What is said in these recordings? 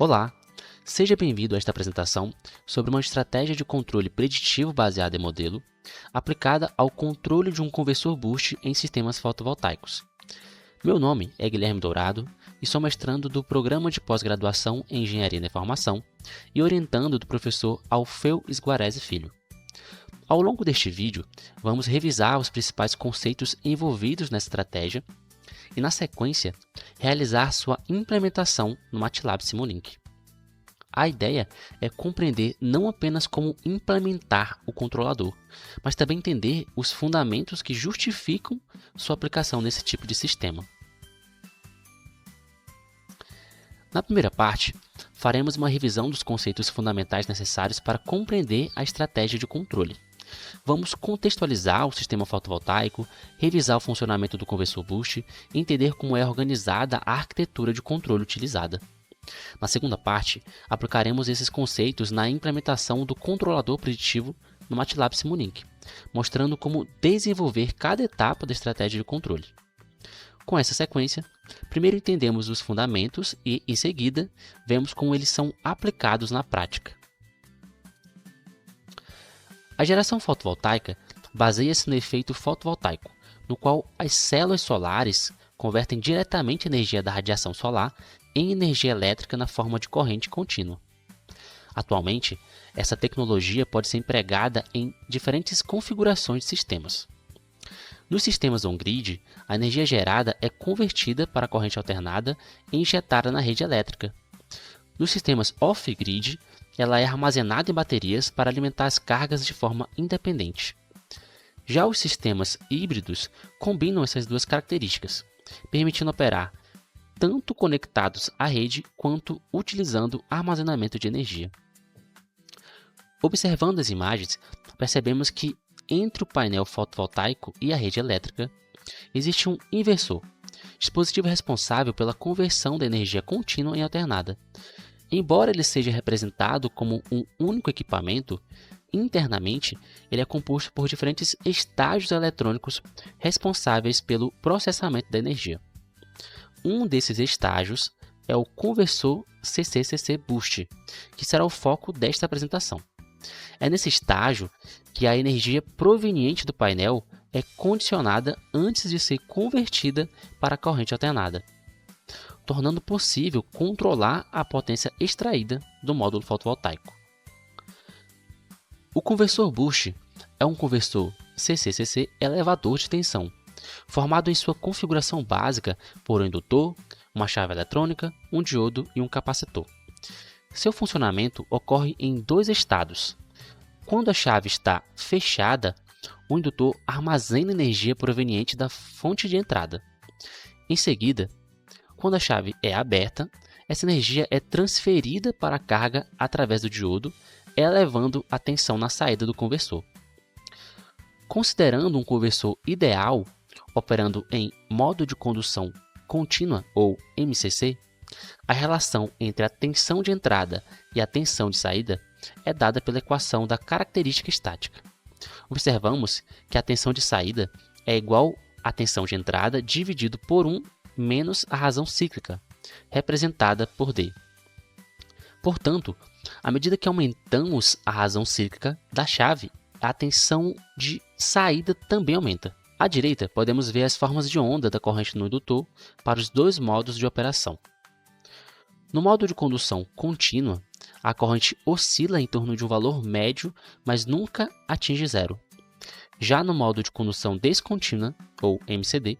Olá, seja bem-vindo a esta apresentação sobre uma estratégia de controle preditivo baseada em modelo, aplicada ao controle de um conversor boost em sistemas fotovoltaicos. Meu nome é Guilherme Dourado e sou mestrando do Programa de Pós-Graduação em Engenharia da Informação e orientando do professor Alfeu Sguarese Filho. Ao longo deste vídeo, vamos revisar os principais conceitos envolvidos nessa estratégia e, na sequência, realizar sua implementação no MATLAB Simulink. A ideia é compreender não apenas como implementar o controlador, mas também entender os fundamentos que justificam sua aplicação nesse tipo de sistema. Na primeira parte, faremos uma revisão dos conceitos fundamentais necessários para compreender a estratégia de controle. Vamos contextualizar o sistema fotovoltaico, revisar o funcionamento do conversor boost e entender como é organizada a arquitetura de controle utilizada. Na segunda parte, aplicaremos esses conceitos na implementação do controlador preditivo no MATLAB Simulink, mostrando como desenvolver cada etapa da estratégia de controle. Com essa sequência, primeiro entendemos os fundamentos e, em seguida, vemos como eles são aplicados na prática. A geração fotovoltaica baseia-se no efeito fotovoltaico, no qual as células solares convertem diretamente a energia da radiação solar em energia elétrica na forma de corrente contínua. Atualmente, essa tecnologia pode ser empregada em diferentes configurações de sistemas. Nos sistemas on-grid, a energia gerada é convertida para a corrente alternada e injetada na rede elétrica. Nos sistemas off-grid, ela é armazenada em baterias para alimentar as cargas de forma independente. Já os sistemas híbridos combinam essas duas características, permitindo operar tanto conectados à rede quanto utilizando armazenamento de energia. Observando as imagens, percebemos que entre o painel fotovoltaico e a rede elétrica existe um inversor, dispositivo responsável pela conversão da energia contínua em alternada. Embora ele seja representado como um único equipamento, internamente ele é composto por diferentes estágios eletrônicos responsáveis pelo processamento da energia. Um desses estágios é o conversor CCCC Boost, que será o foco desta apresentação. É nesse estágio que a energia proveniente do painel é condicionada antes de ser convertida para a corrente alternada, tornando possível controlar a potência extraída do módulo fotovoltaico. O conversor boost é um conversor CCCC elevador de tensão, formado em sua configuração básica por um indutor, uma chave eletrônica, um diodo e um capacitor. Seu funcionamento ocorre em dois estados. Quando a chave está fechada, o indutor armazena energia proveniente da fonte de entrada. Em seguida, quando a chave é aberta, essa energia é transferida para a carga através do diodo, elevando a tensão na saída do conversor. Considerando um conversor ideal, operando em modo de condução contínua ou MCC, a relação entre a tensão de entrada e a tensão de saída é dada pela equação da característica estática. Observamos que a tensão de saída é igual à tensão de entrada dividido por 1 menos a razão cíclica, representada por D. Portanto, à medida que aumentamos a razão cíclica da chave, a tensão de saída também aumenta. À direita, podemos ver as formas de onda da corrente no indutor para os dois modos de operação. No modo de condução contínua, a corrente oscila em torno de um valor médio, mas nunca atinge zero. Já no modo de condução descontínua, ou MCD,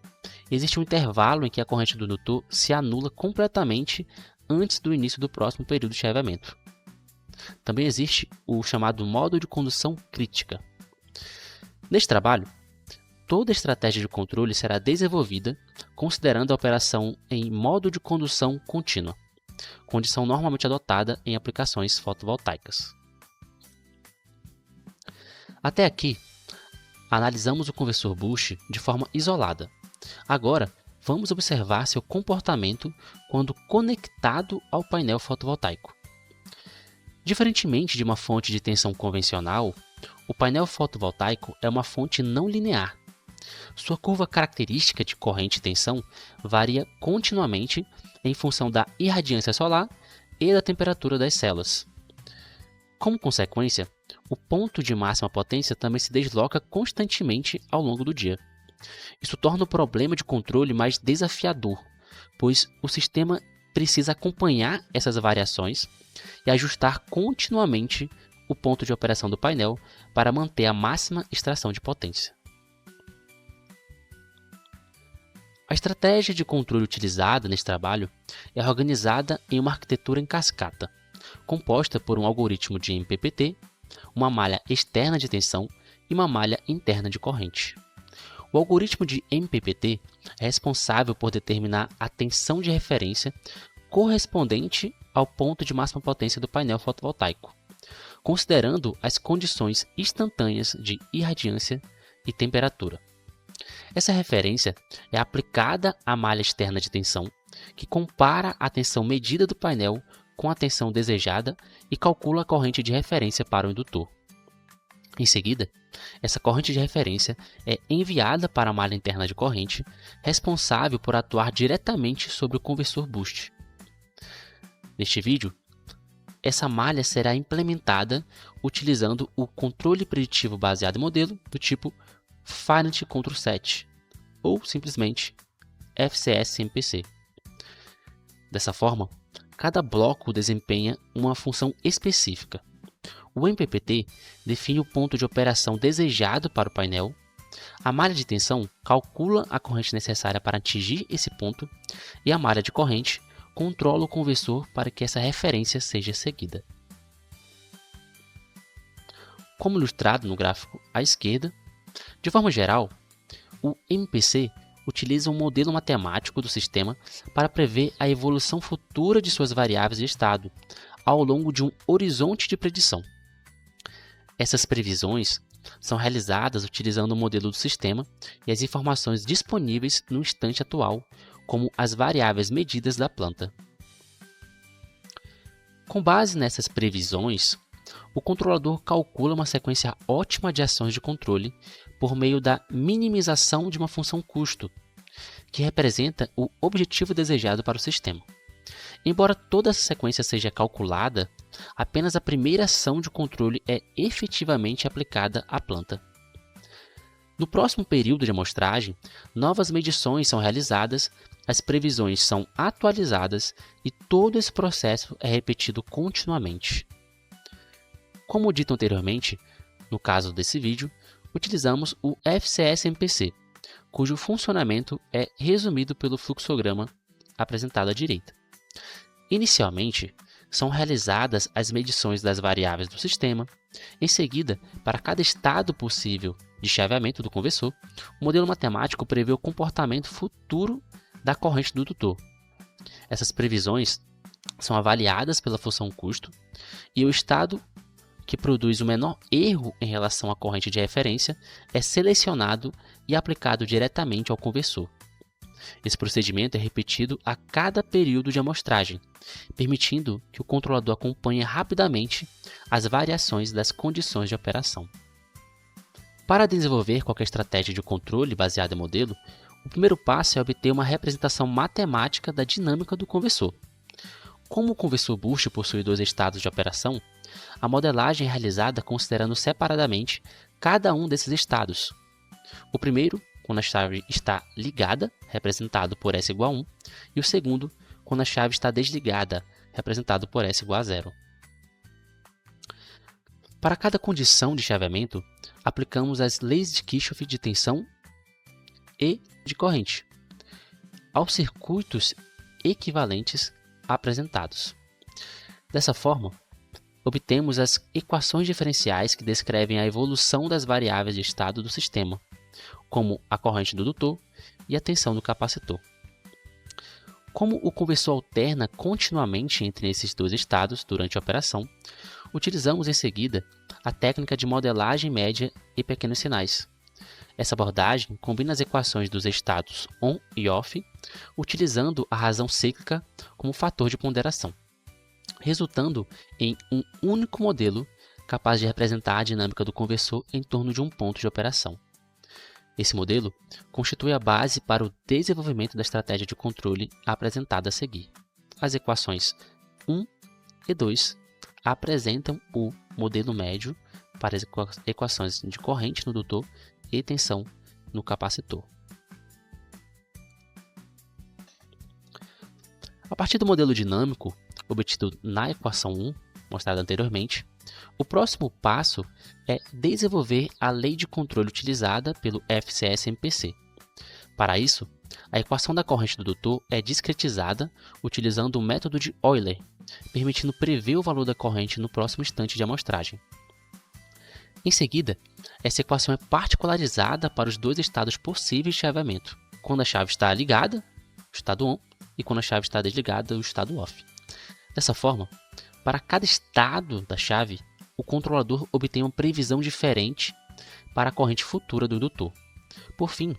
existe um intervalo em que a corrente do indutor se anula completamente antes do início do próximo período de chaveamento. Também existe o chamado modo de condução crítica. Neste trabalho, toda a estratégia de controle será desenvolvida considerando a operação em modo de condução contínua, condição normalmente adotada em aplicações fotovoltaicas. Até aqui, analisamos o conversor boost de forma isolada. Agora, vamos observar seu comportamento quando conectado ao painel fotovoltaico. Diferentemente de uma fonte de tensão convencional, o painel fotovoltaico é uma fonte não linear. Sua curva característica de corrente e tensão varia continuamente em função da irradiância solar e da temperatura das células. Como consequência, o ponto de máxima potência também se desloca constantemente ao longo do dia. Isso torna o problema de controle mais desafiador, pois o sistema precisa acompanhar essas variações e ajustar continuamente o ponto de operação do painel para manter a máxima extração de potência. A estratégia de controle utilizada nesse trabalho é organizada em uma arquitetura em cascata, composta por um algoritmo de MPPT, uma malha externa de tensão e uma malha interna de corrente. O algoritmo de MPPT é responsável por determinar a tensão de referência correspondente ao ponto de máxima potência do painel fotovoltaico, considerando as condições instantâneas de irradiância e temperatura. Essa referência é aplicada à malha externa de tensão, que compara a tensão medida do painel com a tensão desejada e calcula a corrente de referência para o indutor. Em seguida, essa corrente de referência é enviada para a malha interna de corrente, responsável por atuar diretamente sobre o conversor boost. Neste vídeo, essa malha será implementada utilizando o controle preditivo baseado em modelo do tipo Finite Control Set, ou simplesmente FCS-MPC. Dessa forma, cada bloco desempenha uma função específica. O MPPT define o ponto de operação desejado para o painel, a malha de tensão calcula a corrente necessária para atingir esse ponto e a malha de corrente controla o conversor para que essa referência seja seguida. Como ilustrado no gráfico à esquerda, de forma geral, o MPC utiliza um modelo matemático do sistema para prever a evolução futura de suas variáveis de estado ao longo de um horizonte de predição. Essas previsões são realizadas utilizando o modelo do sistema e as informações disponíveis no instante atual, como as variáveis medidas da planta. Com base nessas previsões, o controlador calcula uma sequência ótima de ações de controle por meio da minimização de uma função custo, que representa o objetivo desejado para o sistema. Embora toda essa sequência seja calculada, apenas a primeira ação de controle é efetivamente aplicada à planta. No próximo período de amostragem, novas medições são realizadas, as previsões são atualizadas e todo esse processo é repetido continuamente. Como dito anteriormente, no caso desse vídeo, utilizamos o FCS-MPC, cujo funcionamento é resumido pelo fluxograma apresentado à direita. Inicialmente, são realizadas as medições das variáveis do sistema. Em seguida, para cada estado possível de chaveamento do conversor, o modelo matemático prevê o comportamento futuro da corrente do indutor. Essas previsões são avaliadas pela função custo e o estado que produz o menor erro em relação à corrente de referência é selecionado e aplicado diretamente ao conversor. Esse procedimento é repetido a cada período de amostragem, permitindo que o controlador acompanhe rapidamente as variações das condições de operação. Para desenvolver qualquer estratégia de controle baseada em modelo, o primeiro passo é obter uma representação matemática da dinâmica do conversor. Como o conversor boost possui dois estados de operação, a modelagem é realizada considerando separadamente cada um desses estados. O primeiro, quando a chave está ligada, representado por S igual a 1, e o segundo, quando a chave está desligada, representado por S igual a 0. Para cada condição de chaveamento, aplicamos as leis de Kirchhoff de tensão e de corrente aos circuitos equivalentes apresentados. Dessa forma, obtemos as equações diferenciais que descrevem a evolução das variáveis de estado do sistema, como a corrente do indutor e a tensão do capacitor. Como o conversor alterna continuamente entre esses dois estados durante a operação, utilizamos em seguida a técnica de modelagem média e pequenos sinais. Essa abordagem combina as equações dos estados on e off, utilizando a razão cíclica como fator de ponderação, resultando em um único modelo capaz de representar a dinâmica do conversor em torno de um ponto de operação. Esse modelo constitui a base para o desenvolvimento da estratégia de controle apresentada a seguir. As equações 1 e 2 apresentam o modelo médio para as equações de corrente no indutor e tensão no capacitor. A partir do modelo dinâmico obtido na equação 1, mostrada anteriormente, o próximo passo é desenvolver a lei de controle utilizada pelo FCS-MPC. Para isso, a equação da corrente do indutor é discretizada utilizando o método de Euler, permitindo prever o valor da corrente no próximo instante de amostragem. Em seguida, essa equação é particularizada para os dois estados possíveis de chaveamento, quando a chave está ligada, o estado ON, e quando a chave está desligada, o estado OFF. Dessa forma, para cada estado da chave, o controlador obtém uma previsão diferente para a corrente futura do indutor. Por fim,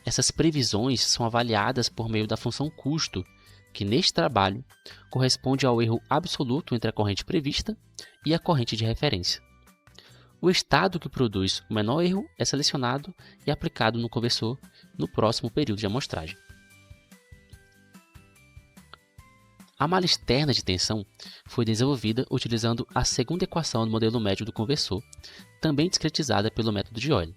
essas previsões são avaliadas por meio da função custo, que neste trabalho corresponde ao erro absoluto entre a corrente prevista e a corrente de referência. O estado que produz o menor erro é selecionado e aplicado no conversor no próximo período de amostragem. A malha externa de tensão foi desenvolvida utilizando a segunda equação do modelo médio do conversor, também discretizada pelo método de Euler.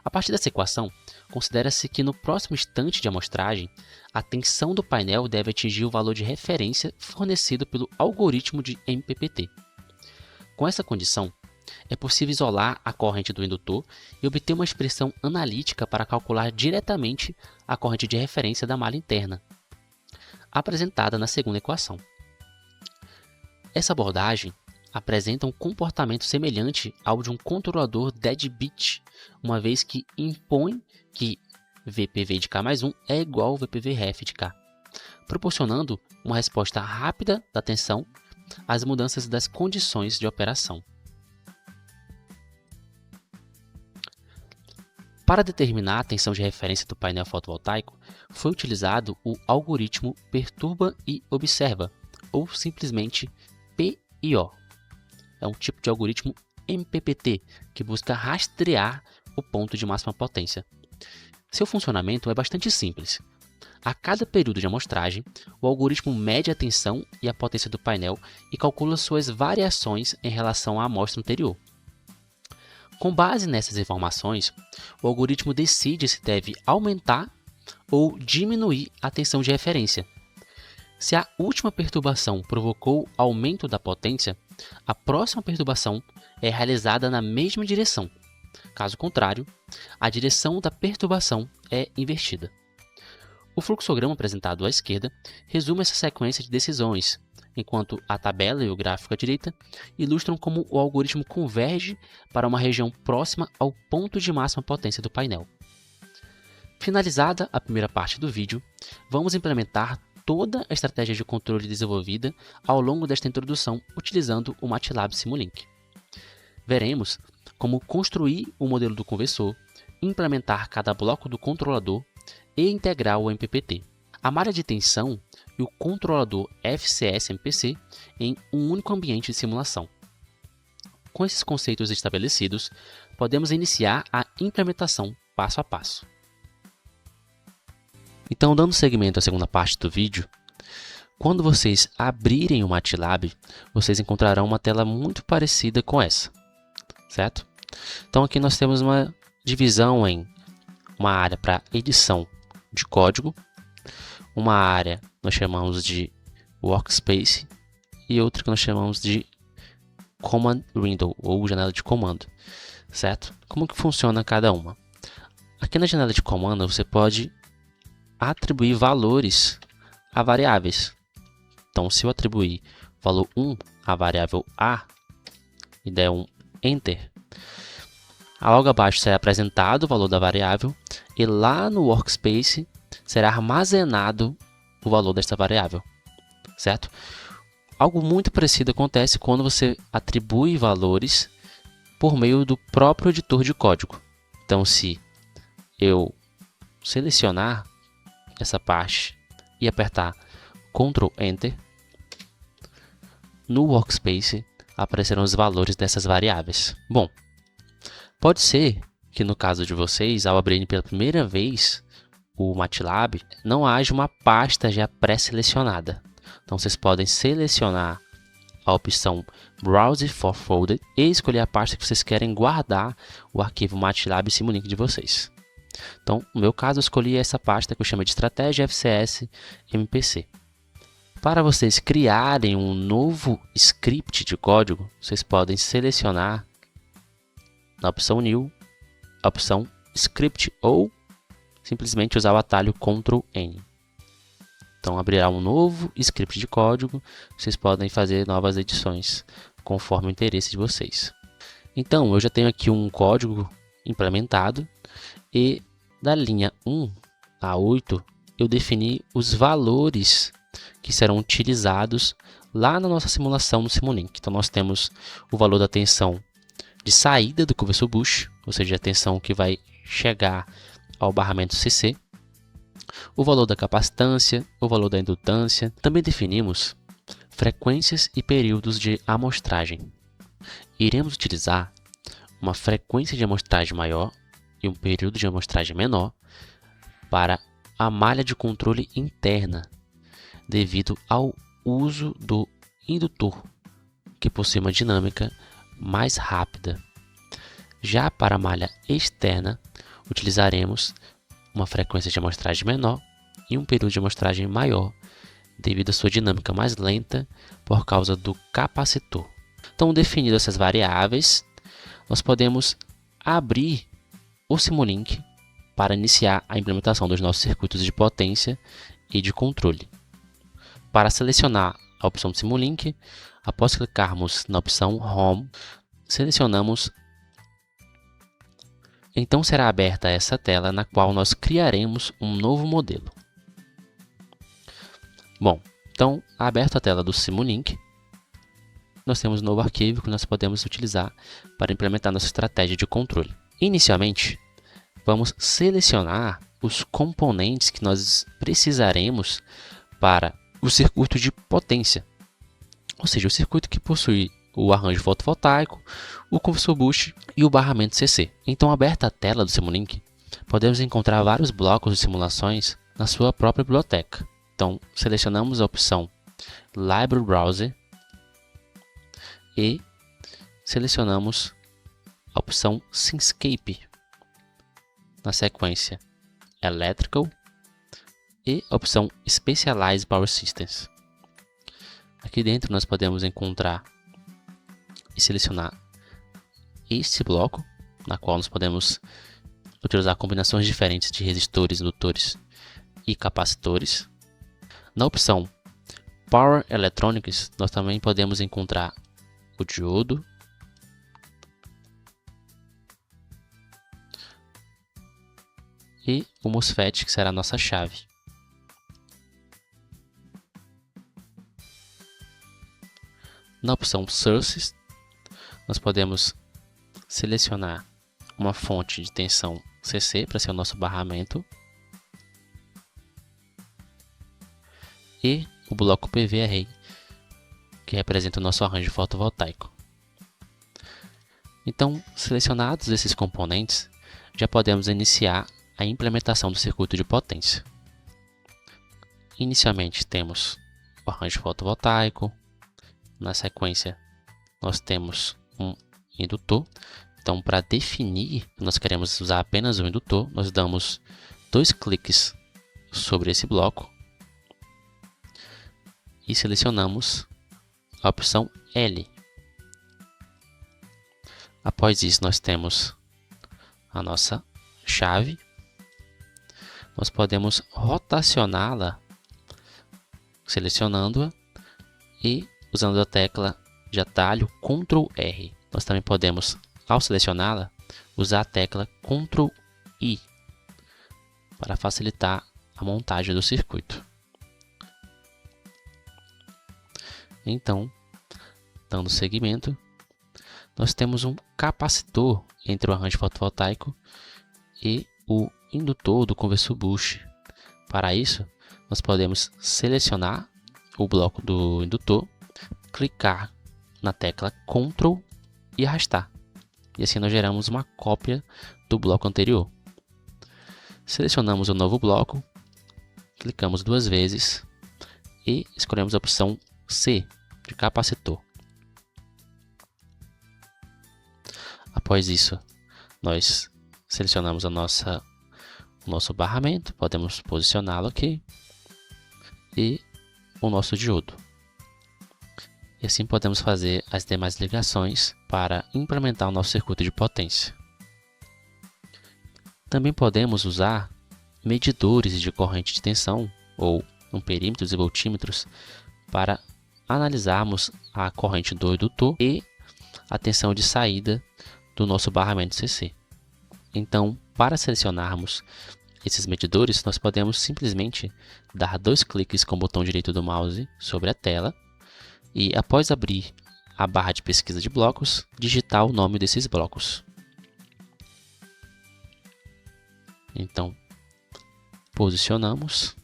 A partir dessa equação, considera-se que no próximo instante de amostragem, a tensão do painel deve atingir o valor de referência fornecido pelo algoritmo de MPPT. Com essa condição, é possível isolar a corrente do indutor e obter uma expressão analítica para calcular diretamente a corrente de referência da malha interna, apresentada na segunda equação. Essa abordagem apresenta um comportamento semelhante ao de um controlador deadbeat, uma vez que impõe que VPV de K mais 1 é igual ao VPV-ref de K, proporcionando uma resposta rápida da tensão às mudanças das condições de operação. Para determinar a tensão de referência do painel fotovoltaico, foi utilizado o algoritmo Perturba e Observa, ou simplesmente PIO. É um tipo de algoritmo MPPT, que busca rastrear o ponto de máxima potência. Seu funcionamento é bastante simples. A cada período de amostragem, o algoritmo mede a tensão e a potência do painel e calcula suas variações em relação à amostra anterior. Com base nessas informações, o algoritmo decide se deve aumentar ou diminuir a tensão de referência. Se a última perturbação provocou aumento da potência, a próxima perturbação é realizada na mesma direção. Caso contrário, a direção da perturbação é invertida. O fluxograma apresentado à esquerda resume essa sequência de decisões, enquanto a tabela e o gráfico à direita ilustram como o algoritmo converge para uma região próxima ao ponto de máxima potência do painel. Finalizada a primeira parte do vídeo, vamos implementar toda a estratégia de controle desenvolvida ao longo desta introdução utilizando o MATLAB Simulink. Veremos como construir o modelo do conversor, implementar cada bloco do controlador e integrar o MPPT, a malha de tensão e o controlador FCS-MPC em um único ambiente de simulação. Com esses conceitos estabelecidos, podemos iniciar a implementação passo a passo. Então, dando seguimento à segunda parte do vídeo, quando vocês abrirem o MATLAB, vocês encontrarão uma tela muito parecida com essa, certo? Então, aqui nós temos uma divisão em uma área para edição de código, uma área nós chamamos de Workspace e outra que nós chamamos de Command Window ou janela de comando, certo? Como que funciona cada uma? Aqui na janela de comando você pode atribuir valores a variáveis. Então, se eu atribuir valor 1 à variável A e der um Enter, logo abaixo será apresentado o valor da variável e lá no Workspace será armazenado o valor desta variável, certo? Algo muito parecido acontece quando você atribui valores por meio do próprio editor de código. Então, se eu selecionar essa parte e apertar Ctrl Enter, no Workspace aparecerão os valores dessas variáveis. Bom, pode ser que no caso de vocês, ao abrirem pela primeira vez o MATLAB, não haja uma pasta já pré-selecionada. Então, vocês podem selecionar a opção Browse for Folder e escolher a pasta que vocês querem guardar o arquivo MATLAB Simulink de vocês. Então, no meu caso, eu escolhi essa pasta que eu chamo de Estratégia FCS MPC. Para vocês criarem um novo script de código, vocês podem selecionar na opção New, a opção Script ou simplesmente usar o atalho Ctrl N. Então abrirá um novo script de código, vocês podem fazer novas edições conforme o interesse de vocês. Então eu já tenho aqui um código implementado e da linha 1 a 8 eu defini os valores que serão utilizados lá na nossa simulação no Simulink. Então nós temos o valor da tensão de saída do conversor bush, ou seja, a tensão que vai chegar ao barramento CC, o valor da capacitância, o valor da indutância. Também definimos frequências e períodos de amostragem. Iremos utilizar uma frequência de amostragem maior e um período de amostragem menor para a malha de controle interna, devido ao uso do indutor, que possui uma dinâmica mais rápida. Já para a malha externa, utilizaremos uma frequência de amostragem menor e um período de amostragem maior, devido à sua dinâmica mais lenta por causa do capacitor. Então, definidas essas variáveis, nós podemos abrir o Simulink para iniciar a implementação dos nossos circuitos de potência e de controle. Para selecionar a opção Simulink, após clicarmos na opção Home, selecionamos. Então será aberta essa tela na qual nós criaremos um novo modelo. Bom, então aberta a tela do Simulink, nós temos um novo arquivo que nós podemos utilizar para implementar nossa estratégia de controle. Inicialmente, vamos selecionar os componentes que nós precisaremos para o circuito de potência, ou seja, o circuito que possui o arranjo fotovoltaico, o conversor bush e o barramento CC. Então, aberta a tela do Simulink, podemos encontrar vários blocos de simulações na sua própria biblioteca. Então, selecionamos a opção Library Browser e selecionamos a opção Syncscape, na sequência Electrical e a opção Specialized Power Systems. Aqui dentro nós podemos encontrar e selecionar este bloco, na qual nós podemos utilizar combinações diferentes de resistores, indutores e capacitores. Na opção Power Electronics, nós também podemos encontrar o diodo, e o MOSFET, que será a nossa chave. Na opção Sources, nós podemos selecionar uma fonte de tensão CC para ser o nosso barramento e o bloco PV Array, que representa o nosso arranjo fotovoltaico. Então, selecionados esses componentes, já podemos iniciar a implementação do circuito de potência. Inicialmente temos o arranjo fotovoltaico, na sequência nós temos um indutor. Então, para definir, nós queremos usar apenas o indutor, nós damos 2 cliques sobre esse bloco e selecionamos a opção L. Após isso, nós temos a nossa chave. Nós podemos rotacioná-la selecionando-a e usando a tecla de atalho Ctrl R. Nós também podemos, ao selecioná-la, usar a tecla Ctrl I para facilitar a montagem do circuito. Então, dando seguimento, nós temos um capacitor entre o arranjo fotovoltaico e o indutor do conversor bush. Para isso, nós podemos selecionar o bloco do indutor, clicar na tecla Ctrl e arrastar. E assim nós geramos uma cópia do bloco anterior. Selecionamos o novo bloco, clicamos 2 vezes e escolhemos a opção C de capacitor. Após isso, nós selecionamos o nosso barramento, podemos posicioná-lo aqui, e o nosso diodo. E assim podemos fazer as demais ligações para implementar o nosso circuito de potência. Também podemos usar medidores de corrente de tensão, ou amperímetros e voltímetros, para analisarmos a corrente do indutor e a tensão de saída do nosso barramento CC. Então, para selecionarmos esses medidores, nós podemos simplesmente dar 2 cliques com o botão direito do mouse sobre a tela e, após abrir a barra de pesquisa de blocos, digitar o nome desses blocos. Então, posicionamos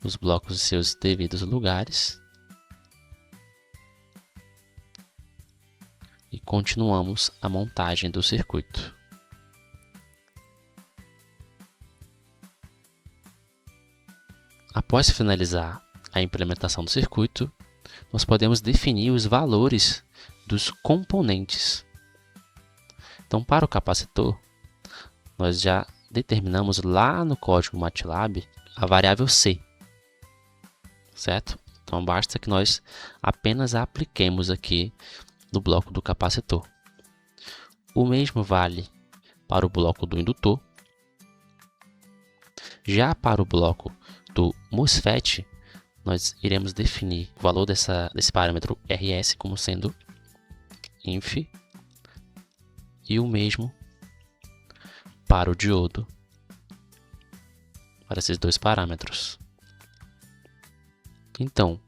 os blocos em seus devidos lugares e continuamos a montagem do circuito. Após finalizar a implementação do circuito, nós podemos definir os valores dos componentes. Então, para o capacitor, nós já determinamos lá no código MATLAB a variável C, certo? Então, basta que nós apenas a apliquemos aqui no bloco do capacitor. O mesmo vale para o bloco do indutor. Já para o bloco do MOSFET, nós iremos definir o valor desse parâmetro RS como sendo inf, e o mesmo para o diodo, para esses 2 parâmetros. Então,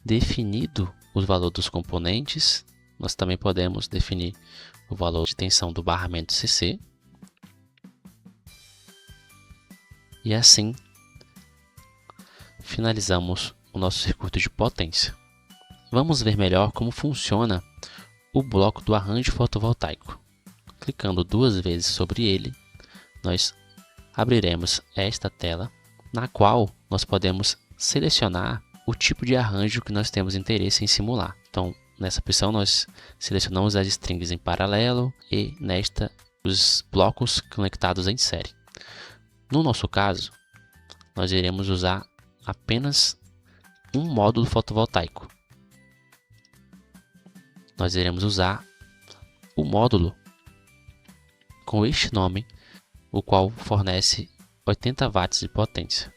definido o valor dos componentes, nós também podemos definir o valor de tensão do barramento CC. E assim, finalizamos o nosso circuito de potência. Vamos ver melhor como funciona o bloco do arranjo fotovoltaico. Clicando 2 vezes sobre ele, nós abriremos esta tela, na qual nós podemos selecionar o tipo de arranjo que nós temos interesse em simular. Então, nessa opção, nós selecionamos as strings em paralelo e nesta os blocos conectados em série. No nosso caso, nós iremos usar apenas um módulo fotovoltaico. Nós iremos usar o módulo com este nome, o qual fornece 80 watts de potência.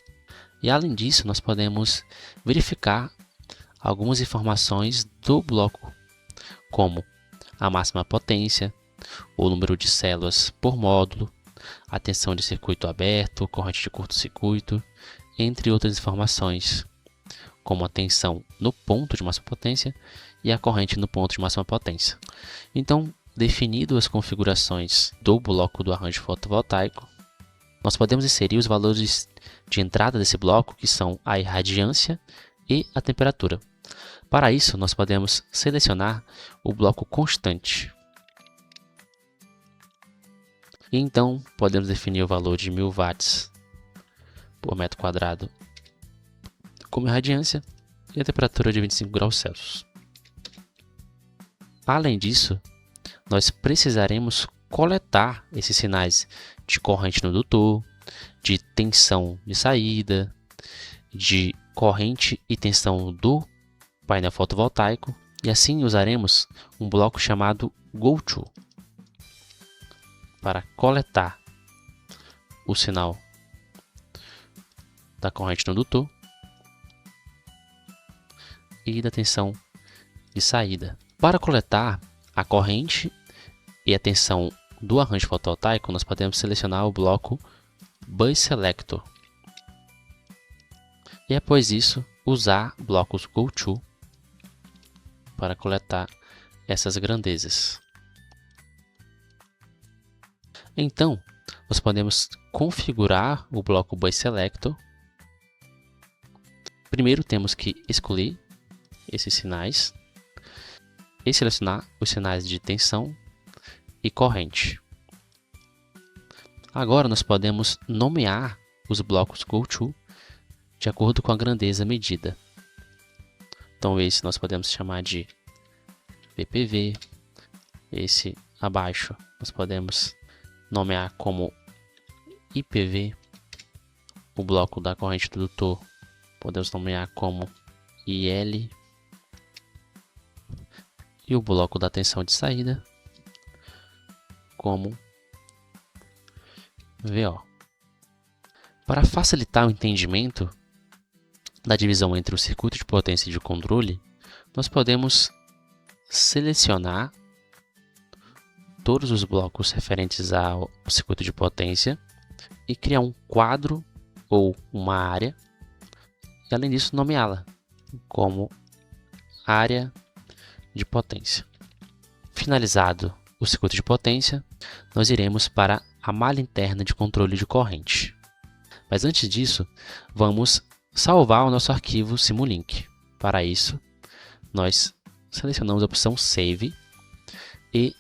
E além disso, nós podemos verificar algumas informações do bloco, como a máxima potência, o número de células por módulo, a tensão de circuito aberto, corrente de curto-circuito, entre outras informações, como a tensão no ponto de máxima potência e a corrente no ponto de máxima potência. Então, definido as configurações do bloco do arranjo fotovoltaico, nós podemos inserir os valores de entrada desse bloco, que são a irradiância e a temperatura. Para isso, nós podemos selecionar o bloco constante. E então, podemos definir o valor de 1000 watts por metro quadrado como irradiância e a temperatura de 25 graus Celsius. Além disso, nós precisaremos coletar esses sinais de corrente no indutor, de tensão de saída, de corrente e tensão do painel fotovoltaico, e assim usaremos um bloco chamado GoTo para coletar o sinal da corrente no indutor e da tensão de saída. Para coletar a corrente e a tensão do arranjo fotovoltaico, nós podemos selecionar o bloco Bus Selector. E após isso, usar blocos GoTo para coletar essas grandezas. Então, nós podemos configurar o bloco Bus Selector. Primeiro temos que escolher esses sinais e selecionar os sinais de tensão e corrente. Agora nós podemos nomear os blocos GoTo de acordo com a grandeza medida. Então esse nós podemos chamar de VPV, esse abaixo nós podemos nomear como IPV, o bloco da corrente do indutor podemos nomear como IL e o bloco da tensão de saída como VO. Para facilitar o entendimento da divisão entre o circuito de potência e de controle, nós podemos selecionar todos os blocos referentes ao circuito de potência e criar um quadro ou uma área, e além disso nomeá-la como área de potência. Finalizado o circuito de potência, nós iremos para a malha interna de controle de corrente. Mas antes disso, vamos salvar o nosso arquivo Simulink. Para isso, nós selecionamos a opção Save e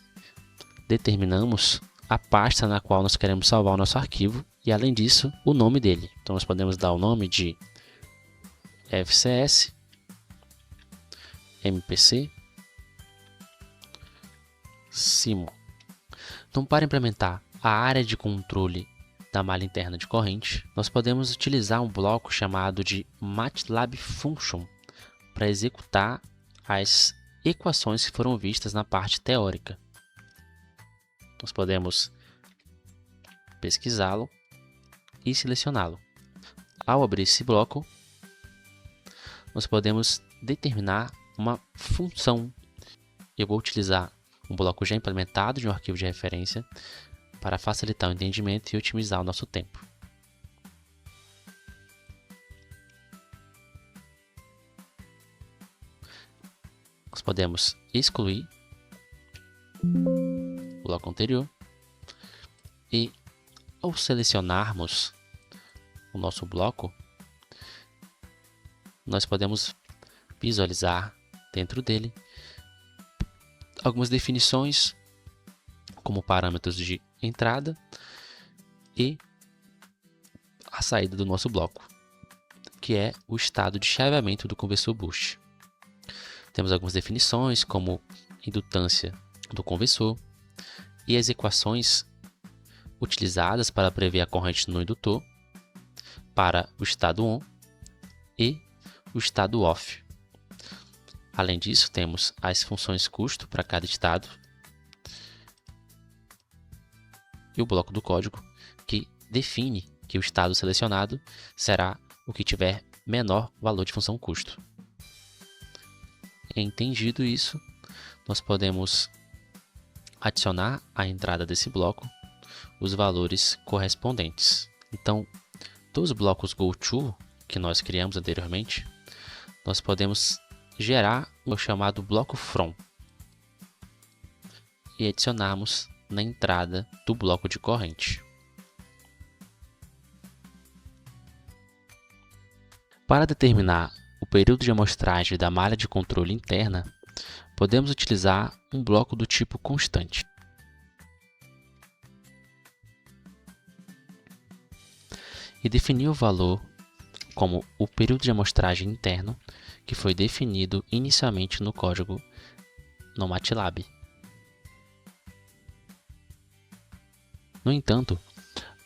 determinamos a pasta na qual nós queremos salvar o nosso arquivo e, além disso, o nome dele. Então, nós podemos dar o nome de FCS, MPC, Simo. Então, para implementar a área de controle da malha interna de corrente, nós podemos utilizar um bloco chamado de MATLAB Function para executar as equações que foram vistas na parte teórica. Nós podemos pesquisá-lo e selecioná-lo. Ao abrir esse bloco, nós podemos determinar uma função. Eu vou utilizar um bloco já implementado de um arquivo de referência para facilitar o entendimento e otimizar o nosso tempo. Nós podemos excluir o bloco anterior e, ao selecionarmos o nosso bloco, nós podemos visualizar dentro dele algumas definições como parâmetros de entrada e a saída do nosso bloco, que é o estado de chaveamento do conversor boost. Temos algumas definições como indutância do conversor e as equações utilizadas para prever a corrente no indutor para o estado ON e o estado OFF. Além disso, temos as funções custo para cada estado e o bloco do código que define que o estado selecionado será o que tiver menor valor de função custo. Entendido isso, nós podemos adicionar à entrada desse bloco os valores correspondentes. Então, dos blocos GoTo que nós criamos anteriormente, nós podemos gerar o chamado bloco From e adicionarmos na entrada do bloco de corrente. Para determinar o período de amostragem da malha de controle interna, podemos utilizar um bloco do tipo constante. E definir o valor como o período de amostragem interno que foi definido inicialmente no código no MATLAB. No entanto,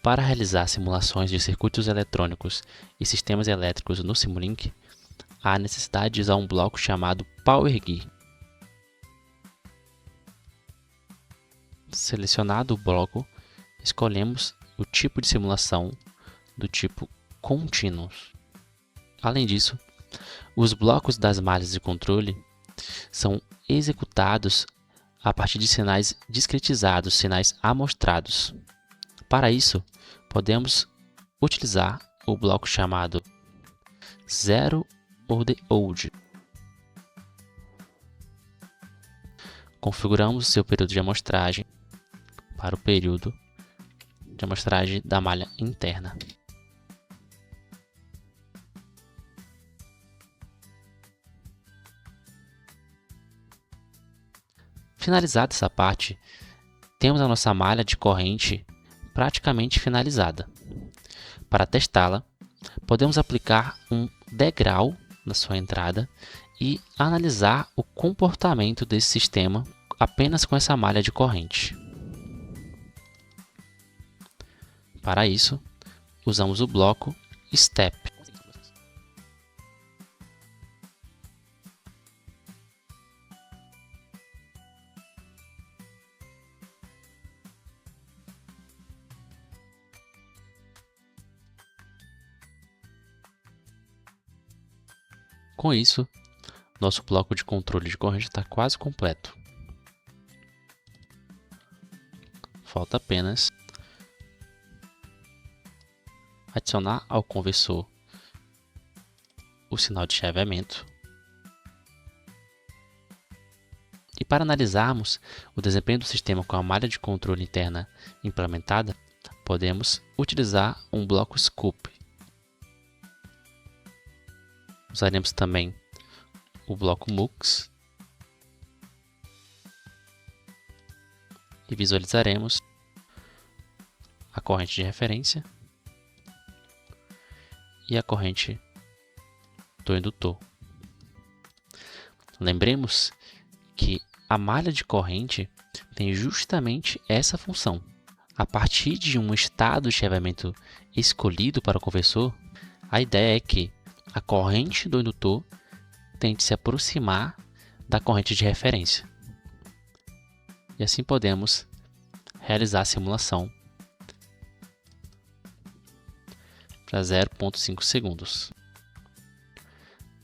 para realizar simulações de circuitos eletrônicos e sistemas elétricos no Simulink, há necessidade de usar um bloco chamado PowerGui. Selecionado o bloco, escolhemos o tipo de simulação do tipo Continuous. Além disso, os blocos das malhas de controle são executados a partir de sinais discretizados, sinais amostrados. Para isso, podemos utilizar o bloco chamado Zero or the Old. Configuramos o seu período de amostragem para o período de amostragem da malha interna. Finalizada essa parte, temos a nossa malha de corrente praticamente finalizada. Para testá-la, podemos aplicar um degrau na sua entrada e analisar o comportamento desse sistema apenas com essa malha de corrente. Para isso, usamos o bloco Step. Com isso, nosso bloco de controle de corrente está quase completo. Falta apenas adicionar ao conversor o sinal de chaveamento. E para analisarmos o desempenho do sistema com a malha de controle interna implementada, podemos utilizar um bloco Scope. Usaremos também o bloco Mux e visualizaremos a corrente de referência e a corrente do indutor. Lembremos que a malha de corrente tem justamente essa função. A partir de um estado de chaveamento escolhido para o conversor, a ideia é que a corrente do indutor tente se aproximar da corrente de referência. E assim podemos realizar a simulação para 0,5 segundos.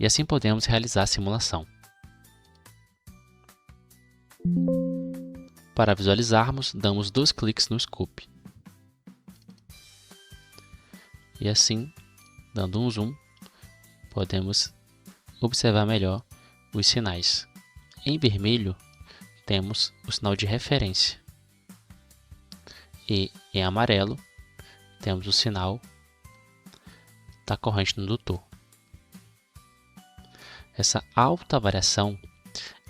E assim podemos realizar a simulação. Para visualizarmos, damos 2 cliques no Scope. E assim, dando um zoom, podemos observar melhor os sinais. Em vermelho, temos o sinal de referência. E em amarelo, temos o sinal da corrente no indutor. Essa alta variação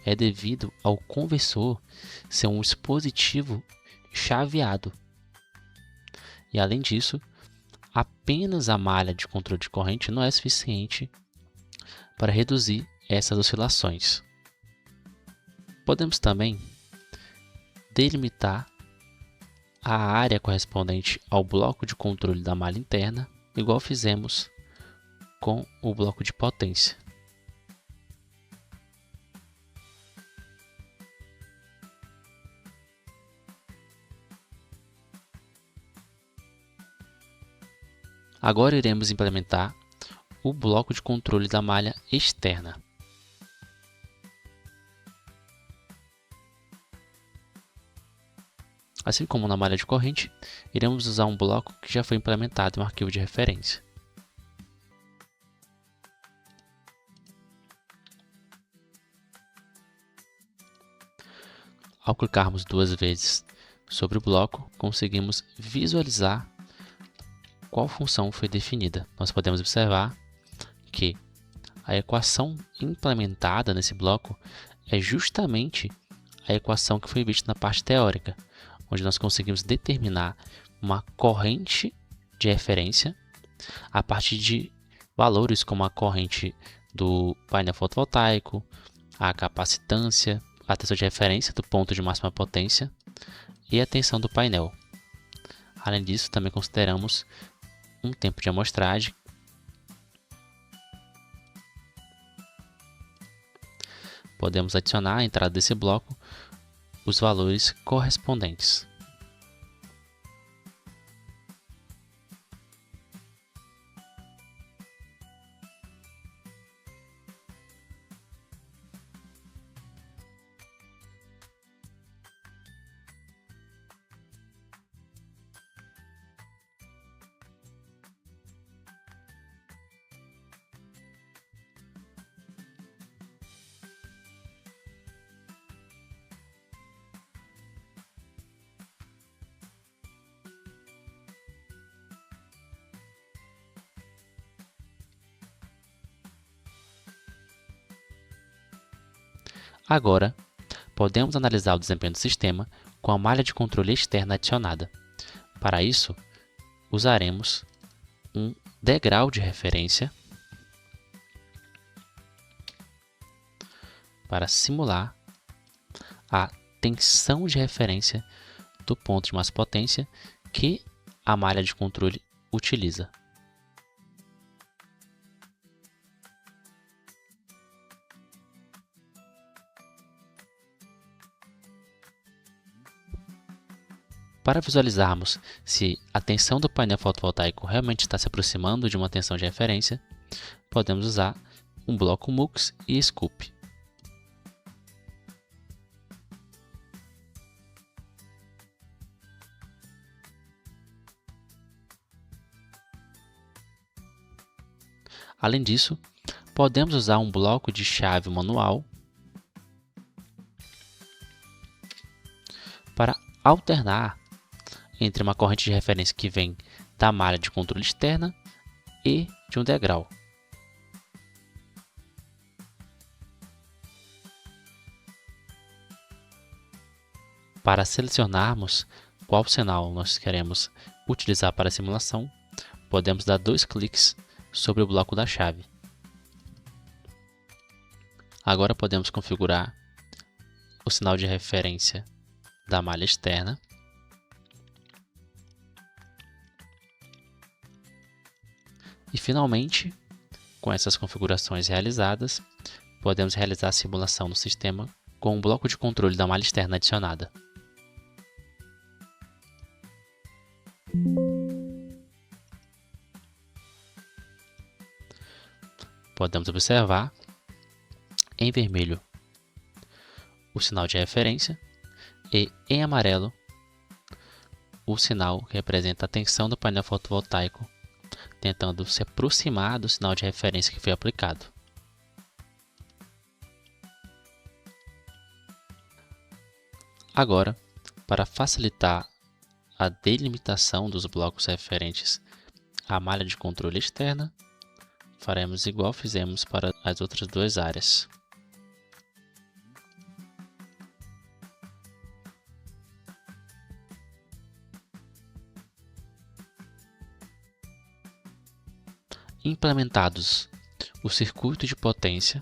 é devido ao conversor ser um dispositivo chaveado. E além disso, apenas a malha de controle de corrente não é suficiente para reduzir essas oscilações. Podemos também delimitar a área correspondente ao bloco de controle da malha interna, igual fizemos com o bloco de potência. Agora iremos implementar o bloco de controle da malha externa. Assim como na malha de corrente, iremos usar um bloco que já foi implementado em um arquivo de referência. Ao clicarmos 2 vezes sobre o bloco, conseguimos visualizar qual função foi definida. Nós podemos observar que a equação implementada nesse bloco é justamente a equação que foi vista na parte teórica, onde nós conseguimos determinar uma corrente de referência a partir de valores como a corrente do painel fotovoltaico, a capacitância, a tensão de referência do ponto de máxima potência e a tensão do painel. Além disso, também consideramos um tempo de amostragem. Podemos adicionar à entrada desse bloco os valores correspondentes. Agora, podemos analisar o desempenho do sistema com a malha de controle externa adicionada. Para isso, usaremos um degrau de referência para simular a tensão de referência do ponto de máxima potência que a malha de controle utiliza. Para visualizarmos se a tensão do painel fotovoltaico realmente está se aproximando de uma tensão de referência, podemos usar um bloco MUX e Scoop. Além disso, podemos usar um bloco de chave manual para alternar entre uma corrente de referência que vem da malha de controle externa e de um degrau. Para selecionarmos qual sinal nós queremos utilizar para a simulação, podemos dar 2 cliques sobre o bloco da chave. Agora podemos configurar o sinal de referência da malha externa. E finalmente, com essas configurações realizadas, podemos realizar a simulação no sistema com um bloco de controle da malha externa adicionada. Podemos observar em vermelho o sinal de referência e em amarelo o sinal que representa a tensão do painel fotovoltaico, tentando se aproximar do sinal de referência que foi aplicado. Agora, para facilitar a delimitação dos blocos referentes à malha de controle externa, faremos igual fizemos para as outras 2 áreas. Implementados o circuito de potência,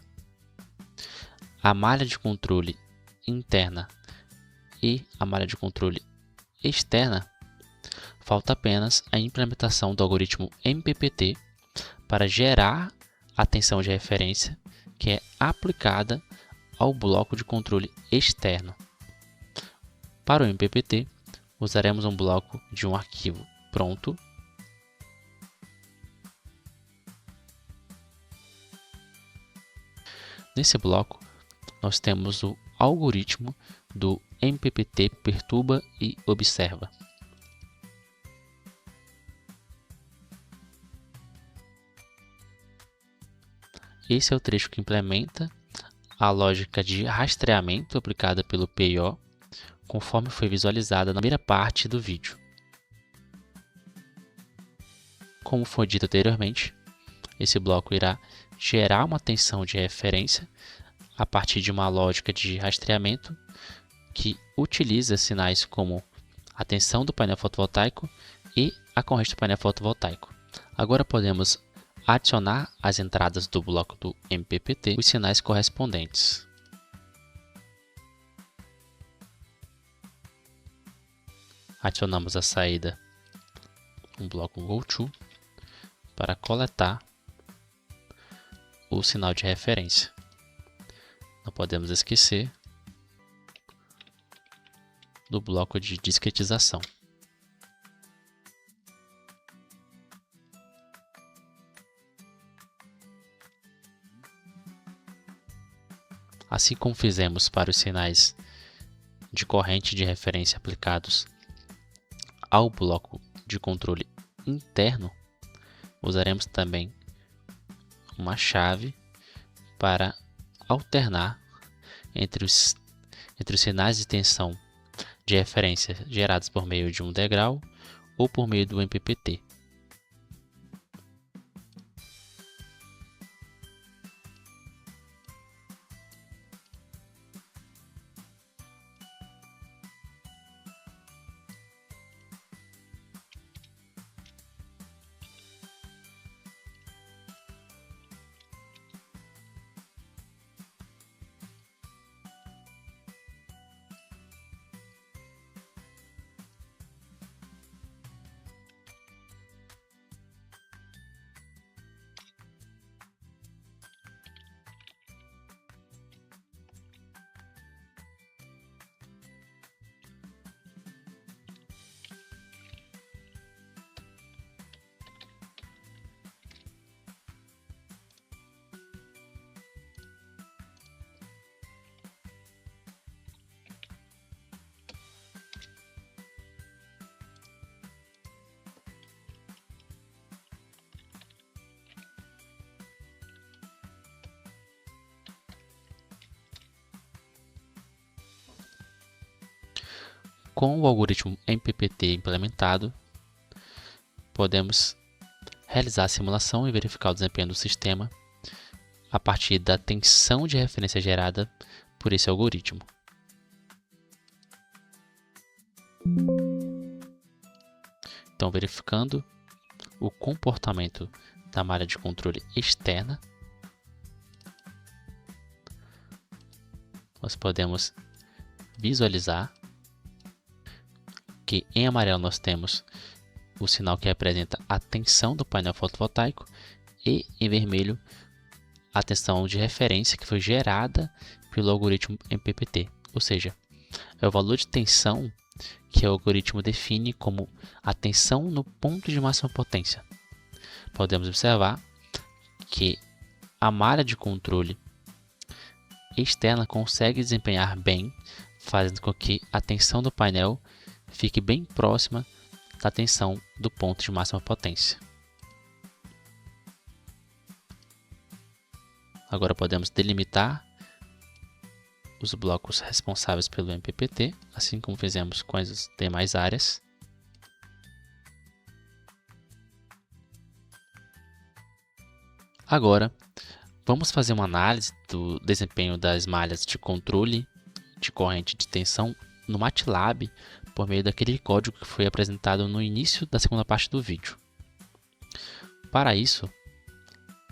a malha de controle interna e a malha de controle externa, falta apenas a implementação do algoritmo MPPT para gerar a tensão de referência que é aplicada ao bloco de controle externo. Para o MPPT, usaremos um bloco de um arquivo pronto. Nesse bloco, nós temos o algoritmo do MPPT perturba e observa. Esse é o trecho que implementa a lógica de rastreamento aplicada pelo PIO, conforme foi visualizada na primeira parte do vídeo. Como foi dito anteriormente, esse bloco irá gerar uma tensão de referência a partir de uma lógica de rastreamento que utiliza sinais como a tensão do painel fotovoltaico e a corrente do painel fotovoltaico. Agora podemos adicionar às entradas do bloco do MPPT os sinais correspondentes. Adicionamos a saída um bloco GoTo para coletar o sinal de referência. Não podemos esquecer do bloco de discretização. Assim como fizemos para os sinais de corrente de referência aplicados ao bloco de controle interno, usaremos também uma chave para alternar entre os sinais de tensão de referência gerados por meio de um degrau ou por meio do MPPT. Com o algoritmo MPPT implementado, podemos realizar a simulação e verificar o desempenho do sistema a partir da tensão de referência gerada por esse algoritmo. Então, verificando o comportamento da malha de controle externa, nós podemos visualizar que em amarelo nós temos o sinal que representa a tensão do painel fotovoltaico e em vermelho a tensão de referência que foi gerada pelo algoritmo MPPT, ou seja, é o valor de tensão que o algoritmo define como a tensão no ponto de máxima potência. Podemos observar que a malha de controle externa consegue desempenhar bem, fazendo com que a tensão do painel fique bem próxima da tensão do ponto de máxima potência. Agora podemos delimitar os blocos responsáveis pelo MPPT, assim como fizemos com as demais áreas. Agora, vamos fazer uma análise do desempenho das malhas de controle de corrente de tensão no MATLAB por meio daquele código que foi apresentado no início da segunda parte do vídeo. Para isso,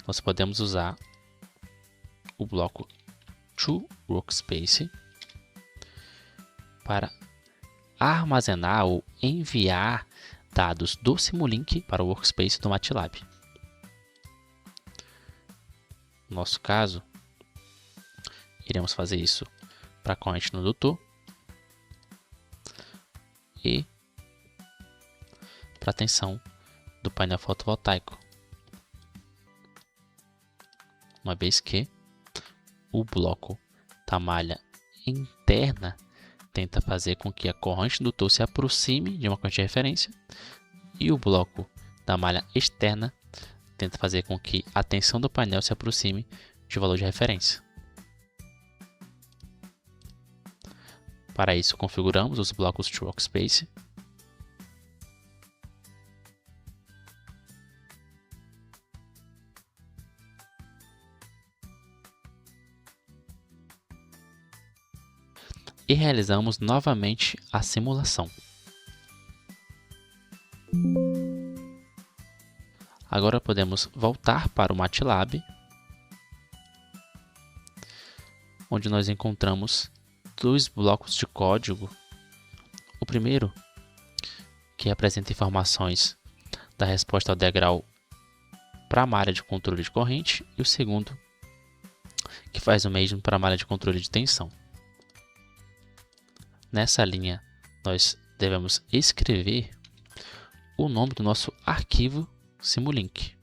nós podemos usar o bloco toWorkspace para armazenar ou enviar dados do Simulink para o Workspace do MATLAB. No nosso caso, iremos fazer isso para a corrente no indutor e para a tensão do painel fotovoltaico, uma vez que o bloco da malha interna tenta fazer com que a corrente do indutor se aproxime de uma corrente de referência e o bloco da malha externa tenta fazer com que a tensão do painel se aproxime de valor de referência. Para isso, configuramos os blocos toWorkspace. E realizamos novamente a simulação. Agora podemos voltar para o MATLAB, onde nós encontramos dois blocos de código. O primeiro, que apresenta informações da resposta ao degrau para a malha de controle de corrente, e o segundo, que faz o mesmo para a malha de controle de tensão. Nessa linha, nós devemos escrever o nome do nosso arquivo Simulink.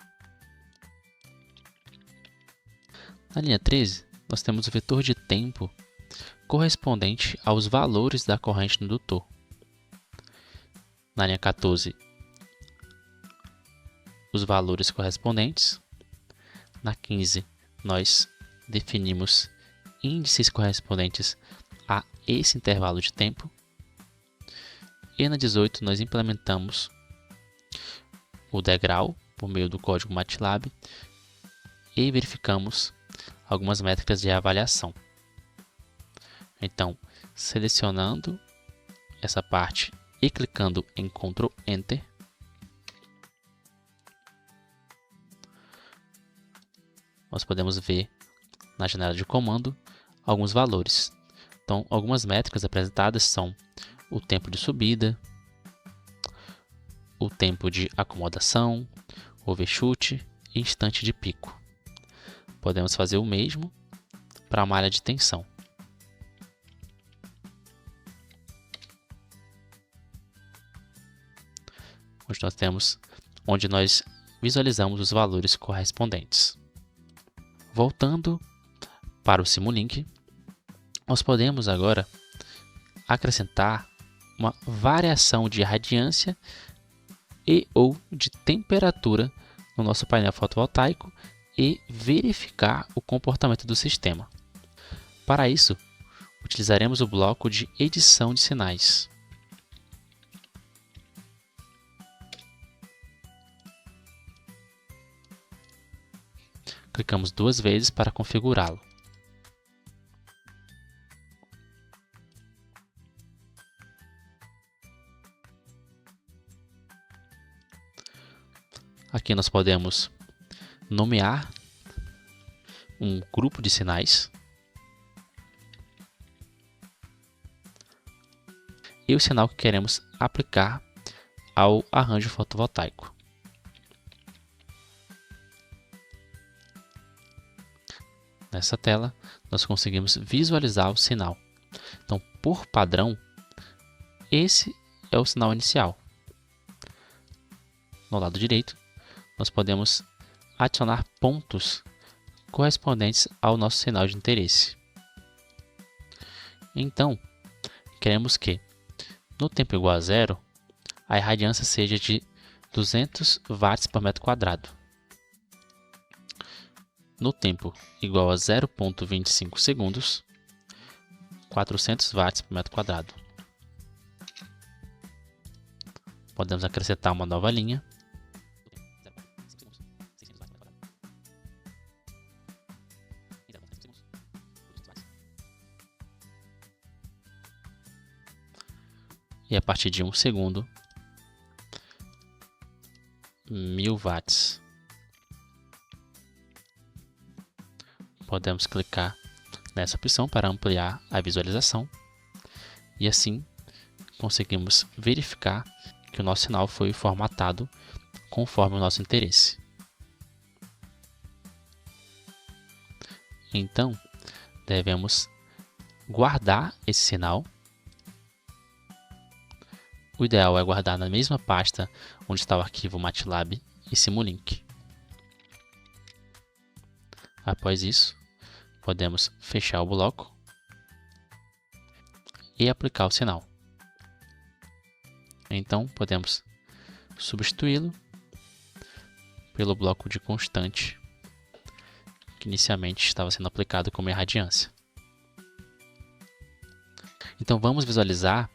Na linha 13, nós temos o vetor de tempo correspondente aos valores da corrente no indutor. Na linha 14, os valores correspondentes. Na 15, nós definimos índices correspondentes a esse intervalo de tempo. E na 18, nós implementamos o degrau por meio do código MATLAB e verificamos algumas métricas de avaliação. Então, selecionando essa parte e clicando em Ctrl Enter, nós podemos ver na janela de comando alguns valores. Então, algumas métricas apresentadas são o tempo de subida, o tempo de acomodação, overshoot e instante de pico. Podemos fazer o mesmo para a malha de tensão. Onde nós visualizamos os valores correspondentes. Voltando para o Simulink, nós podemos agora acrescentar uma variação de radiância e ou de temperatura no nosso painel fotovoltaico e verificar o comportamento do sistema. Para isso, utilizaremos o bloco de edição de sinais. Clicamos 2 vezes para configurá-lo. Aqui nós podemos nomear um grupo de sinais e o sinal que queremos aplicar ao arranjo fotovoltaico. Nessa tela, nós conseguimos visualizar o sinal. Então, por padrão, esse é o sinal inicial. No lado direito, nós podemos adicionar pontos correspondentes ao nosso sinal de interesse. Então, queremos que, no tempo igual a zero, a irradiância seja de 200 watts por metro quadrado. No tempo igual a 0,25 segundos, 400 watts por metro quadrado. Podemos acrescentar uma nova linha. E a partir de 1 segundo, 1000 watts. Podemos clicar nessa opção para ampliar a visualização e assim conseguimos verificar que o nosso sinal foi formatado conforme o nosso interesse. Então, devemos guardar esse sinal. O ideal é guardar na mesma pasta onde está o arquivo MATLAB e Simulink. Após isso, podemos fechar o bloco e aplicar o sinal. Então, podemos substituí-lo pelo bloco de constante, que inicialmente estava sendo aplicado como irradiância. Então, vamos visualizar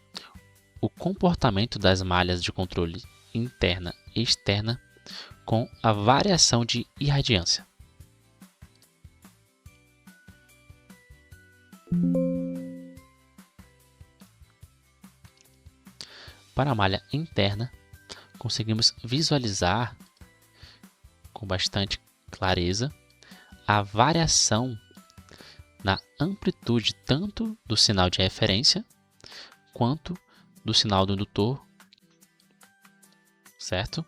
o comportamento das malhas de controle interna e externa com a variação de irradiância. Para a malha interna, conseguimos visualizar com bastante clareza a variação na amplitude tanto do sinal de referência quanto do sinal do indutor, certo?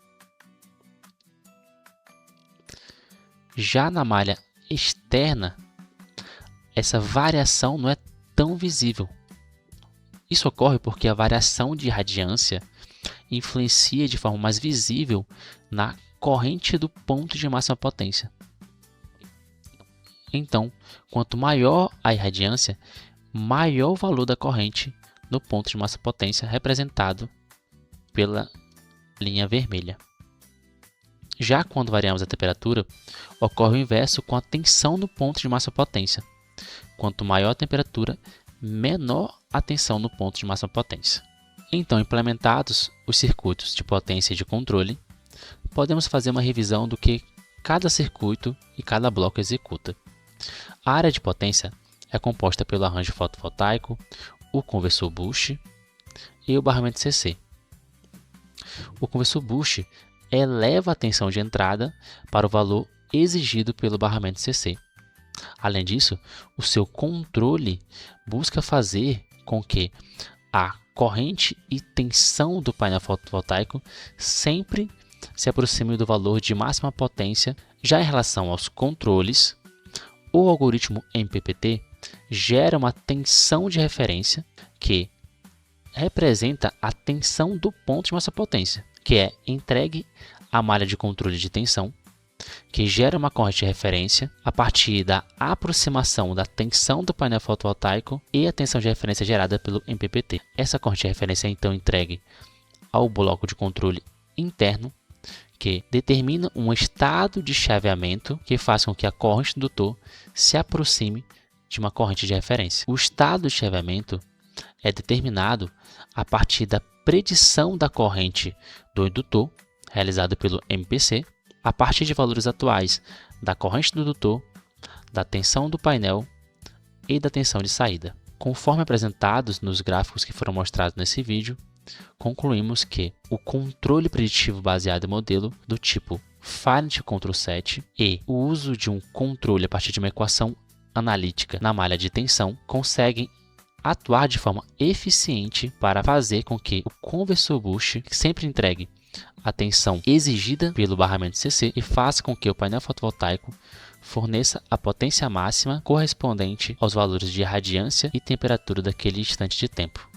Já na malha externa, essa variação não é tão visível. Isso ocorre porque a variação de irradiância influencia de forma mais visível na corrente do ponto de máxima potência. Então, quanto maior a irradiância, maior o valor da corrente no ponto de máxima potência representado pela linha vermelha. Já quando variamos a temperatura, ocorre o inverso com a tensão no ponto de máxima potência. Quanto maior a temperatura, menor a tensão no ponto de máxima potência. Então, implementados os circuitos de potência e de controle, podemos fazer uma revisão do que cada circuito e cada bloco executa. A área de potência é composta pelo arranjo fotovoltaico, o conversor boost e o barramento CC. O conversor boost eleva a tensão de entrada para o valor exigido pelo barramento CC. Além disso, o seu controle busca fazer com que a corrente e tensão do painel fotovoltaico sempre se aproxime do valor de máxima potência. Já em relação aos controles, o algoritmo MPPT gera uma tensão de referência que representa a tensão do ponto de máxima potência, que é entregue à malha de controle de tensão, que gera uma corrente de referência a partir da aproximação da tensão do painel fotovoltaico e a tensão de referência gerada pelo MPPT. Essa corrente de referência é então entregue ao bloco de controle interno, que determina um estado de chaveamento que faz com que a corrente indutor se aproxime de uma corrente de referência. O estado de chaveamento é determinado a partir da predição da corrente do indutor, realizada pelo MPC, a partir de valores atuais da corrente do indutor, da tensão do painel e da tensão de saída. Conforme apresentados nos gráficos que foram mostrados nesse vídeo, concluímos que o controle preditivo baseado em modelo do tipo Finite Control Set e o uso de um controle a partir de uma equação analítica na malha de tensão conseguem atuar de forma eficiente para fazer com que o conversor Bush sempre entregue a tensão exigida pelo barramento CC e faça com que o painel fotovoltaico forneça a potência máxima correspondente aos valores de radiância e temperatura daquele instante de tempo.